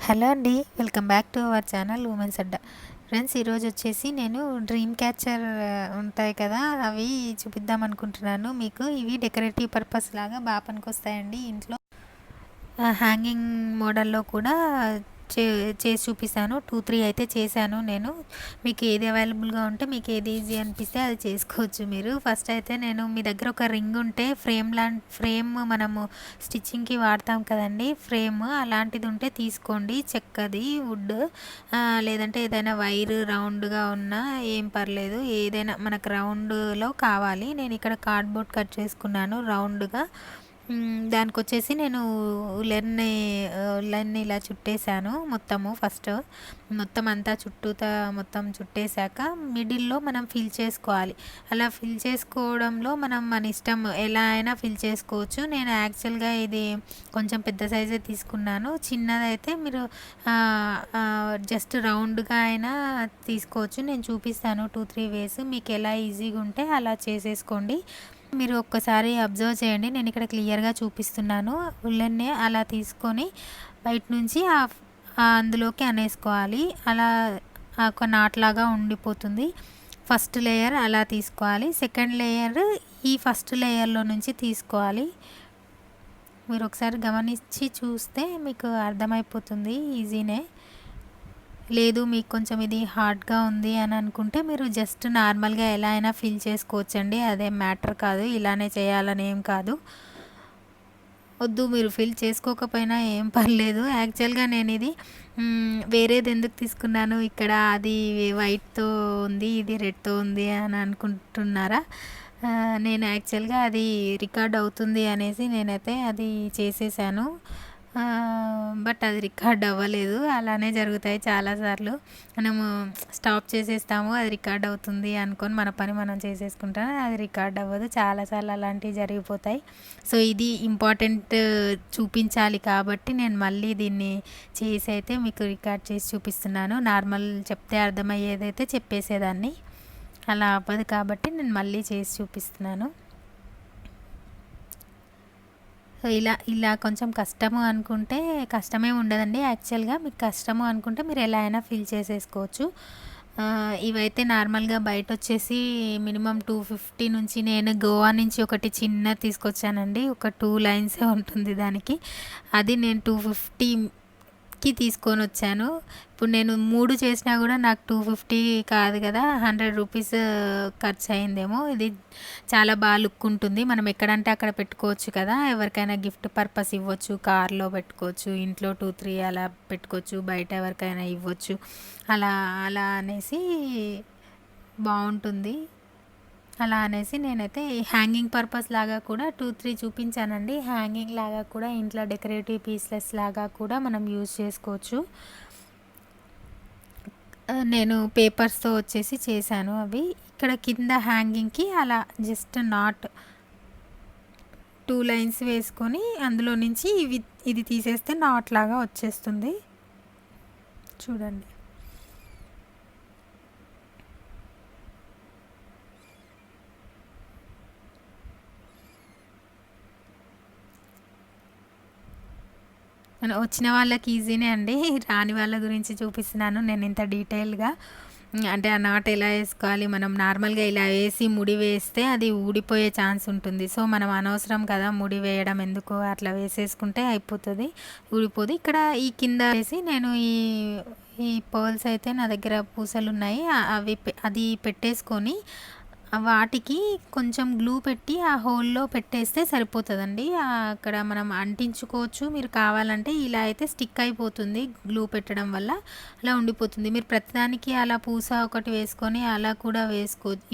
Hello అండి, welcome back to our channel women's Adda. Friends, ఈరోజు వచ్చేసి నేను డ్రీమ్ క్యాచర్ ఉంటాయి కదా, అవి చూపిద్దాం అనుకుంటున్నాను మీకు. ఇవి డెకరేటివ్ పర్పస్ లాగా బాగా పనికొస్తాయండి ఇంట్లో. హ్యాంగింగ్ మోడల్లో కూడా చేసి చూపిస్తాను. 2-3 అయితే చేశాను నేను. మీకు ఏది అవైలబుల్గా ఉంటే, మీకు ఏది ఈజీ అనిపిస్తే అది చేసుకోవచ్చు మీరు. ఫస్ట్ అయితే నేను, మీ దగ్గర ఒక రింగ్ ఉంటే ఫ్రేమ్ మనము స్టిచ్చింగ్కి వాడతాం కదండి, ఫ్రేమ్ అలాంటిది ఉంటే తీసుకోండి. చెక్కది, వుడ్, లేదంటే ఏదైనా వైర్ రౌండ్గా ఉన్నా ఏం పర్లేదు, ఏదైనా మనకు రౌండ్లో కావాలి. నేను ఇక్కడ కార్డ్బోర్డ్ కట్ చేసుకున్నాను రౌండ్గా. దానికొచ్చేసి నేను ఉలెన్ని ఇలా చుట్టేసాను ఫస్ట్ మొత్తం అంతా చుట్టూతా మొత్తం చుట్టేసాక మిడిల్లో మనం ఫిల్ చేసుకోవాలి. అలా ఫిల్ చేసుకోవడంలో మన ఇష్టం, ఎలా అయినా ఫిల్ చేసుకోవచ్చు. నేను యాక్చువల్గా ఇది కొంచెం పెద్ద సైజే తీసుకున్నాను. చిన్నదైతే మీరు జస్ట్ రౌండ్గా అయినా తీసుకోవచ్చు. నేను చూపిస్తాను 2-3 వేస్, మీకు ఎలా ఈజీగా ఉంటే అలా చేసేసుకోండి. మీరు ఒక్కసారి అబ్జర్వ్ చేయండి, నేను ఇక్కడ క్లియర్గా చూపిస్తున్నాను. ఉల్లెన్నే అలా తీసుకొని బయట నుంచి అందులోకి అనేసుకోవాలి. అలా ఒక నాట్లాగా ఉండిపోతుంది. ఫస్ట్ లేయర్ అలా తీసుకోవాలి. సెకండ్ లేయర్ ఈ ఫస్ట్ లేయర్లో నుంచి తీసుకోవాలి. మీరు ఒకసారి గమనించి చూస్తే మీకు అర్థమైపోతుంది, ఈజీనే. లేదు మీకు కొంచెం ఇది హార్డ్గా ఉంది అని అనుకుంటే మీరు జస్ట్ నార్మల్గా ఎలా అయినా ఫిల్ చేసుకోవచ్చండి, అదేం మ్యాటర్ కాదు. ఇలానే చేయాలని ఏం కాదు. వద్దు మీరు ఫిల్ చేసుకోకపోయినా ఏం పర్లేదు. యాక్చువల్గా నేను ఇది వేరేది ఎందుకు తీసుకున్నాను, ఇక్కడ అది వైట్తో ఉంది, ఇది రెడ్తో ఉంది అని అనుకుంటున్నారా? నేను యాక్చువల్గా అది రికార్డ్ అవుతుంది అనేసి నేనైతే అది చేసేసాను. బట్ అది రికార్డ్ అవ్వలేదు. అలానే జరుగుతాయి చాలాసార్లు. మనము స్టాప్ చేసేస్తాము, అది రికార్డ్ అవుతుంది అనుకొని మన పని మనం చేసేసుకుంటాం, అది రికార్డ్ అవ్వదు. చాలాసార్లు అలాంటివి జరిగిపోతాయి. సో ఇది ఇంపార్టెంట్ చూపించాలి కాబట్టి నేను మళ్ళీ దీన్ని చేసి అయితే మీకు రికార్డ్ చేసి చూపిస్తున్నాను. నార్మల్ చెప్తే అర్థమయ్యేదైతే చెప్పేసేదాన్ని, అలా అవ్వదు కాబట్టి నేను మళ్ళీ చేసి చూపిస్తున్నాను. సో ఇలా కొంచెం కష్టము అనుకుంటే, కష్టమే ఉండదండి యాక్చువల్గా. మీకు కష్టము అనుకుంటే మీరు ఎలా అయినా ఫిల్ చేసేసుకోవచ్చు. ఇవైతే నార్మల్గా బయట వచ్చేసి మినిమం 250 నుంచి, నేను గోవా నుంచి ఒకటి చిన్న తీసుకొచ్చానండి, ఒక 2 లైన్సే ఉంటుంది దానికి. అది నేను 250కి తీసుకొని వచ్చాను. ఇప్పుడు నేను 3 చేసినా కూడా నాకు 250 కాదు కదా, 100 రూపీస్ ఖర్చు అయిందేమో. ఇది చాలా బాగా లుక్ ఉంటుంది. మనం ఎక్కడంటే అక్కడ పెట్టుకోవచ్చు కదా, ఎవరికైనా గిఫ్ట్ పర్పస్ ఇవ్వచ్చు, కార్లో పెట్టుకోవచ్చు, ఇంట్లో 2-3 అలా పెట్టుకోవచ్చు, బయట ఎవరికైనా ఇవ్వచ్చు. అలా అలా అనేసి బాగుంటుంది. అలా అనేసి నేనైతే హ్యాంగింగ్ పర్పస్ లాగా కూడా 2-3 చూపించానండి. హ్యాంగింగ్ లాగా కూడా, ఇంట్లో డెకరేటివ్ పీసెస్ లాగా కూడా మనం యూజ్ చేసుకోవచ్చు. నేను పేపర్స్తో వచ్చేసి చేశాను అవి. ఇక్కడ కింద హ్యాంగింగ్కి అలా జస్ట్ నాట్ 2 లైన్స్ వేసుకొని అందులో నుంచి ఇది తీసేస్తే నాట్ లాగా వచ్చేస్తుంది. చూడండి. వచ్చిన వాళ్ళకి ఈజీనే అండి, రాని వాళ్ళ గురించి చూపిస్తున్నాను నేను ఇంత డీటెయిల్గా. అంటే ఆ నాట్ ఎలా వేసుకోవాలి, మనం నార్మల్గా ఇలా వేసి ముడి వేస్తే అది ఊడిపోయే ఛాన్స్ ఉంటుంది. సో మనం అనవసరం కదా ముడి వేయడం, ఎందుకు, అట్లా వేసేసుకుంటే అయిపోతుంది, ఊడిపోదు. ఇక్కడ ఈ కింద వేసి నేను ఈ పర్ల్స్ అయితే నా దగ్గర పూసలు ఉన్నాయి, అది పెట్టేసుకొని వాటికి కొంచెం గ్లూ పెట్టి ఆ హోల్లో పెట్టేస్తే సరిపోతుందండి. అక్కడ మనం అంటించుకోవచ్చు. మీరు కావాలంటే ఇలా అయితే స్టిక్ అయిపోతుంది, గ్లూ పెట్టడం వల్ల అలా ఉండిపోతుంది. మీరు ప్రతిదానికి అలా పూస ఒకటి వేసుకొని అలా కూడా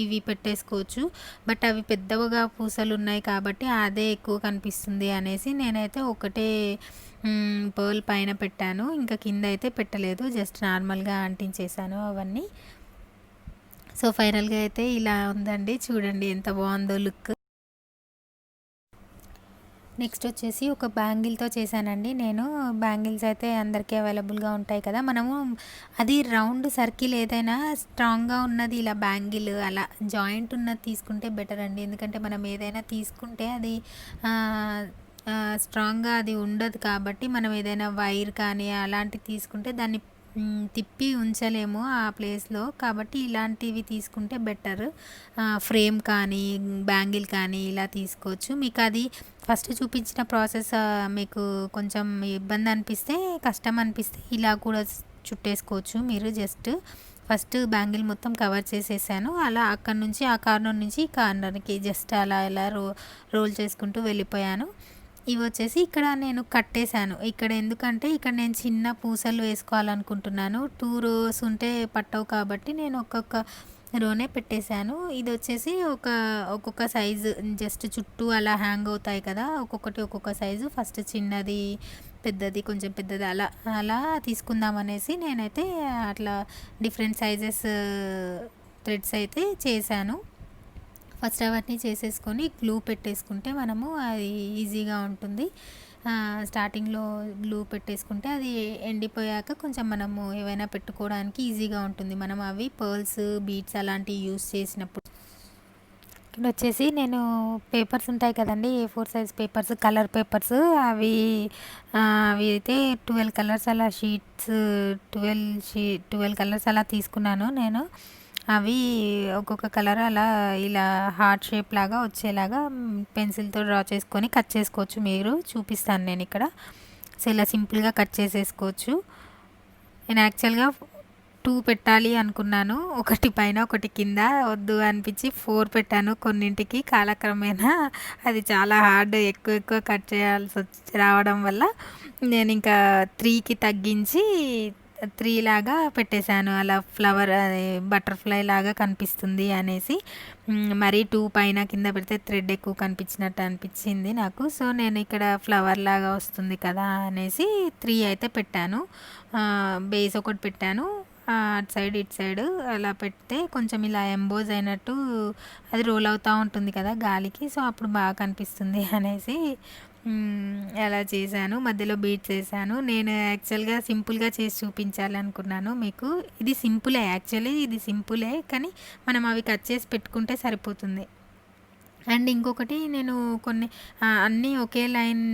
ఇవి పెట్టేసుకోవచ్చు. బట్ అవి పెద్దవిగా పూసలు ఉన్నాయి కాబట్టి అదే ఎక్కువ కనిపిస్తుంది అనేసి నేనైతే ఒకటే పర్ల్ పైన పెట్టాను, ఇంకా కింద అయితే పెట్టలేదు, జస్ట్ నార్మల్గా అంటించేసాను అవన్నీ. సో ఫైనల్గా అయితే ఇలా ఉందండి, చూడండి ఎంత బాగుందో లుక్. నెక్స్ట్ వచ్చేసి ఒక బ్యాంగిల్తో చేశానండి నేను. బ్యాంగిల్స్ అయితే అందరికీ అవైలబుల్గా ఉంటాయి కదా, మనము అది రౌండ్ సర్కిల్ ఏదైనా స్ట్రాంగ్గా ఉన్నది, ఇలా బ్యాంగిల్ అలా జాయింట్ ఉన్నది తీసుకుంటే బెటర్ అండి. ఎందుకంటే మనం ఏదైనా తీసుకుంటే అది స్ట్రాంగ్గా అది ఉండదు కాబట్టి మనం ఏదైనా వైర్ కానీ అలాంటివి తీసుకుంటే దాన్ని తిప్పి ఉంచలేము ఆ ప్లేస్లో. కాబట్టి ఇలాంటివి తీసుకుంటే బెటర్. ఫ్రేమ్ కానీ బ్యాంగిల్ కానీ ఇలా తీసుకోవచ్చు. మీకు అది ఫస్ట్ చూపించిన ప్రాసెస్ మీకు కొంచెం ఇబ్బంది అనిపిస్తే, కష్టం అనిపిస్తే ఇలా కూడా చుట్టేసుకోవచ్చు మీరు. జస్ట్ ఫస్ట్ బ్యాంగిల్ మొత్తం కవర్ చేసేసాను. అలా అక్కడ నుంచి ఆ కార్నర్ నుంచి ఈ కార్నర్కి జస్ట్ అలా ఇలా రోల్ చేసుకుంటూ వెళ్ళిపోయాను. ఇవి వచ్చేసి ఇక్కడ నేను కట్టేశాను. ఇక్కడ ఎందుకంటే ఇక్కడ నేను చిన్న పూసలు వేసుకోవాలనుకుంటున్నాను. 2 రోస్ ఉంటే పట్టవు కాబట్టి నేను ఒక్కొక్క రోనే పెట్టేశాను. ఇది వచ్చేసి ఒక్కొక్క సైజు జస్ట్ చుట్టూ అలా హ్యాంగ్ అవుతాయి కదా, ఒక్కొక్కటి ఒక్కొక్క సైజు. ఫస్ట్ చిన్నది, పెద్దది, కొంచెం పెద్దది అలా అలా తీసుకుందామనేసి నేనైతే అట్లా డిఫరెంట్ సైజెస్ థ్రెడ్స్ అయితే చేశాను. ఫస్ట్ అవన్నీ చేసేసుకొని గ్లూ పెట్టేసుకుంటే మనము అది ఈజీగా ఉంటుంది. స్టార్టింగ్లో గ్లూ పెట్టేసుకుంటే అది ఎండిపోయాక కొంచెం మనము ఏవైనా పెట్టుకోవడానికి ఈజీగా ఉంటుంది, మనం అవి పర్ల్స్, బీడ్స్ అలాంటివి యూస్ చేసినప్పుడు. ఇక్కడ వచ్చేసి నేను పేపర్స్ ఉంటాయి కదండి, A4 size papers, colour papers, అవి అయితే 12 కలర్స్ అలా షీట్స్, 12 కలర్స్ అలా తీసుకున్నాను నేను. అవి ఒక్కొక్క కలర్ అలా ఇలా హార్ట్ షేప్ లాగా వచ్చేలాగా పెన్సిల్తో డ్రా చేసుకొని కట్ చేసుకోవచ్చు. మీరు చూపిస్తాను నేను ఇక్కడ. సో ఇలా సింపుల్గా కట్ చేసేసుకోవచ్చు. నేను యాక్చువల్గా 2 పెట్టాలి అనుకున్నాను, ఒకటి పైన ఒకటి కింద. వద్దు అనిపించి 4 పెట్టాను. కొన్నింటికి కాలక్రమేణా అది చాలా హార్డ్, ఎక్కువ కట్ చేయాల్సి రావడం వల్ల నేను ఇంకా 3కి తగ్గించి 3 లాగా పెట్టేశాను. అలా ఫ్లవర్ బటర్ఫ్లై లాగా కనిపిస్తుంది అనేసి. మరి 2 పైన కింద పెడితే థ్రెడ్ ఎక్కువ కనిపించినట్టు అనిపించింది నాకు. సో నేను ఇక్కడ ఫ్లవర్ లాగా వస్తుంది కదా అనేసి 3 అయితే పెట్టాను. బేస్ ఒకటి పెట్టాను, అటు సైడ్ ఇటు సైడ్ అలా పెడితే కొంచెం ఇలా ఎంబోజ్ అయినట్టు అది రోల్ అవుతూ ఉంటుంది కదా గాలికి. సో అప్పుడు బాగా కనిపిస్తుంది అనేసి అలా చేశాను. మధ్యలో బీట్స్ వేసాను. నేను యాక్చువల్గా సింపుల్గా చేసి చూపించాలనుకున్నాను మీకు. ఇది సింపులే, యాక్చువల్లీ ఇది సింపులే, కానీ మనం అవి కట్ చేసి పెట్టుకుంటే సరిపోతుంది. అండ్ ఇంకొకటి నేను కొన్ని అన్నీ ఒకే లైన్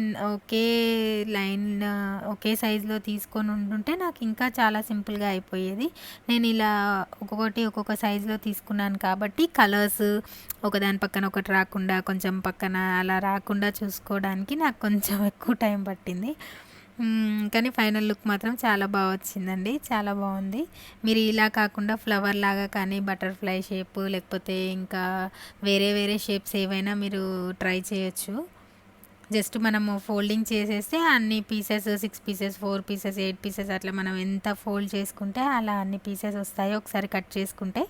ఒకే సైజులో తీసుకొని ఉంటుంటే నాకు ఇంకా చాలా సింపుల్గా అయిపోయేది. నేను ఇలా ఒక్కొక్క సైజులో తీసుకున్నాను కాబట్టి కలర్స్ ఒకదాని పక్కన ఒకటి రాకుండా, కొంచెం పక్కన అలా రాకుండా చూసుకోవడానికి నాకు కొంచెం ఎక్కువ టైం పట్టింది. కానీ ఫైనల్ లుక్ మాత్రం చాలా బాగా వచ్చిందండి, చాలా బాగుంది. మీరు ఇలా కాకుండా ఫ్లవర్ లాగా కానీ, బటర్ఫ్లై షేప్, లేకపోతే ఇంకా వేరే షేప్స్ ఏవైనా మీరు ట్రై చేయొచ్చు. జస్ట్ మనము ఫోల్డింగ్ చేసేస్తే అన్ని పీసెస్ 6 పీసెస్, 4 పీసెస్, 8 పీసెస్ అట్లా మనం ఎంత ఫోల్డ్ చేసుకుంటే అలా అన్ని పీసెస్ వస్తాయో ఒకసారి కట్ చేసుకుంటే,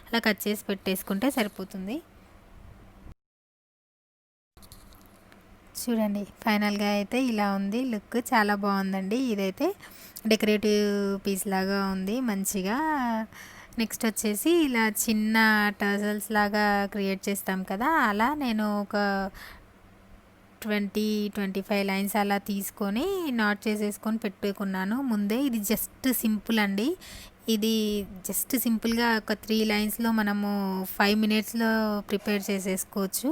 అలా కట్ చేసి పెట్టేసుకుంటే సరిపోతుంది. చూడండి ఫైనల్గా అయితే ఇలా ఉంది లుక్, చాలా బాగుందండి. ఇదైతే డెకరేటివ్ పీస్ లాగా ఉంది మంచిగా. నెక్స్ట్ వచ్చేసి ఇలా చిన్న టజల్స్ లాగా క్రియేట్ చేస్తాం కదా, అలా నేను ఒక 20-25 లైన్స్ అలా తీసుకొని నాట్ చేసేసుకొని పెట్టుకున్నాను ముందే. ఇది జస్ట్ సింపుల్ అండి. ఇది జస్ట్ సింపుల్గా ఒక 3 లైన్స్లో మనము 5 మినిట్స్లో ప్రిపేర్ చేసేసుకోవచ్చు.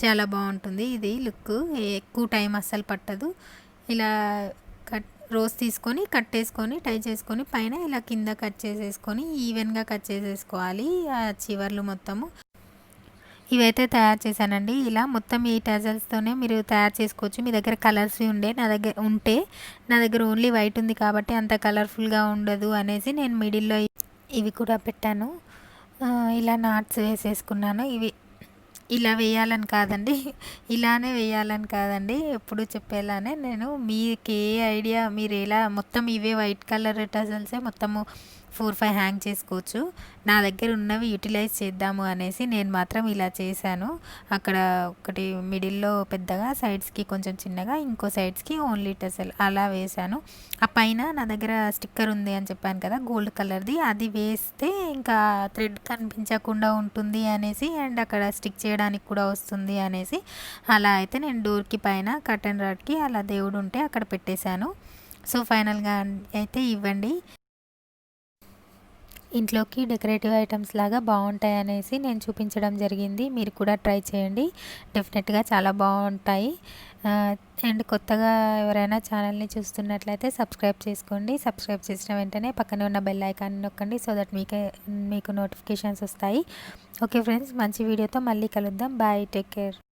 చాలా బాగుంటుంది ఇది లుక్, ఎక్కువ టైం అస్సలు పట్టదు. ఇలా రోస్ తీసుకొని కట్టేసుకొని టై చేసుకొని పైన ఇలా కింద కట్ చేసేసుకొని ఈవెన్గా కట్ చేసేసుకోవాలి ఆ చివర్లు మొత్తము. ఇవైతే తయారు చేశానండి. ఇలా మొత్తం ఈ టజల్స్తోనే మీరు తయారు చేసుకోవచ్చు. మీ దగ్గర కలర్స్ నా దగ్గర ఓన్లీ వైట్ ఉంది కాబట్టి అంత కలర్ఫుల్గా ఉండదు అనేసి నేను మిడిల్లో ఇవి కూడా పెట్టాను. ఇలా నాట్స్ వేసేసుకున్నాను. ఇవి ఇలా వేయాలని కాదండి, ఇలానే వేయాలని కాదండి, ఎప్పుడు చెప్పేలానే నేను. మీకు ఏ ఐడియా, మీరు ఎలా మొత్తం ఇవే వైట్ కలర్ టజల్సే మొత్తము 4-5 హ్యాంగ్ చేసుకోవచ్చు. నా దగ్గర ఉన్నవి యూటిలైజ్ చేద్దాము అనేసి నేను మాత్రం ఇలా చేశాను. అక్కడ ఒకటి మిడిల్లో పెద్దగా, సైడ్స్కి కొంచెం చిన్నగా, ఇంకో సైడ్స్కి ఓన్లీ టజల్ అలా వేశాను. ఆ పైన నా దగ్గర స్టిక్కర్ ఉంది అని చెప్పాను కదా, గోల్డ్ కలర్ది, అది వేస్తే ఇంకా థ్రెడ్ కనిపించకుండా ఉంటుంది అనేసి, అండ్ అక్కడ స్టిక్ చేయడానికి కూడా వస్తుంది అనేసి అలా అయితే నేను డోర్కి పైన కర్టెన్ రాడ్కి అలా దేవుడు ఉంటే అక్కడ పెట్టేశాను. సో ఫైనల్గా అయితే ఇవ్వండి. ఇంట్లోకి డెకరేటివ్ ఐటమ్స్ లాగా బాగుంటాయి అనేసి నేను చూపించడం జరిగింది. మీరు కూడా ట్రై చేయండి, డెఫినెట్గా చాలా బాగుంటాయి. అండ్ కొత్తగా ఎవరైనా ఛానల్ని చూస్తున్నట్లయితే సబ్స్క్రైబ్ చేసుకోండి. సబ్స్క్రైబ్ చేసిన వెంటనే పక్కనే ఉన్న బెల్ ఐకాన్ నొక్కండి, సో దట్ మీకు నోటిఫికేషన్స్ వస్తాయి. ఓకే ఫ్రెండ్స్, మంచి వీడియోతో మళ్ళీ కలుద్దాం. Bye, take care.